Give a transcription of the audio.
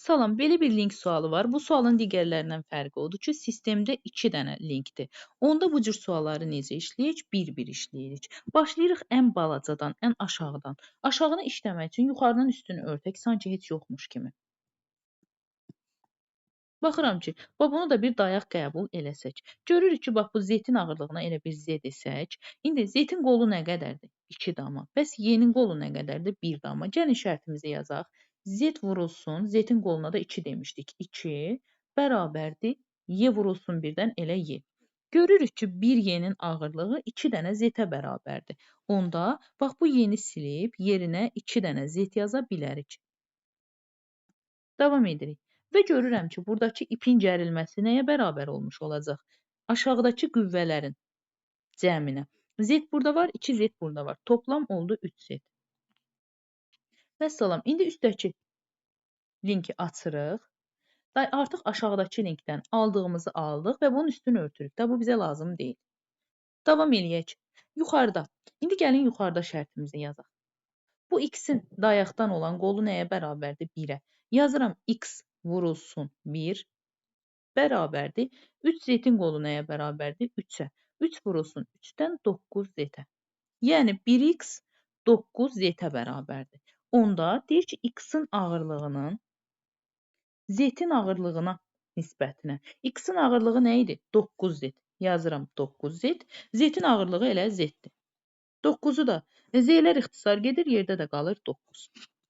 Salam, belə bir link sualı var. Bu sualın digərlərindən fərqi odur ki, sistemdə 2 dənə linkdir. Onda bu cür sualları necə işləyirik? Bir-bir işləyirik. Başlayırıq ən balacadan, ən aşağıdan. Aşağını işləmək üçün yuxarının üstünü örtək, sanki heç yoxmuş kimi. Baxıram ki, bunu da bir dayaq qəbul eləsək. Görürük ki, bax bu z-in ağırlığına elə bir z desək. İndi z-in qolu nə qədərdir? 2 dama. Bəs y-nin qolu nə qədərdir? 1 dama. Gəlin şərtimizi yazaq. Z vurulsun, z-in qoluna da 2 demişdik. 2 bərabərdir. Y vurulsun birdən elə y. Görürük ki, 1 y-nin ağırlığı 2 dənə z-ə bərabərdir. Onda bax bu y-ni silib yerinə 2 dənə z yaza bilərik. Davam edirik. Və görürəm ki, buradakı ipin gərilməsi nəyə bərabər olmuş olacaq? Aşağıdakı qüvvələrin cəminə. Z burada var, 2Z burada var. Toplam oldu 3Z. Vəssalam. İndi üstdəki linki açırıq. Artıq aşağıdakı linkdən aldığımızı aldıq və bunun üstünü örtürük. Da bu bizə lazım deyil. Davam eləyək. Yuxarıda. İndi gəlin yuxarıda şərtimizi yazaq. Bu x-in dayaqdan olan qolu nəyə bərabərdir? 1-ə. Yazıram x vurulsun 1 bərabərdir. 3z-in qolu nəyə bərabərdir? 3-ə. 3 vurulsun 3-dən 9z-ə. Yəni 1x 9z-ə bərabərdir. Onda deyir ki, x-in ağırlığının z-in ağırlığına nisbətinə. X-in ağırlığı nə idi? 9z. Yazıram 9z. Z-in ağırlığı elə z-dir. 9-u da z-lər ixtisar gedir, yerdə də qalır 9.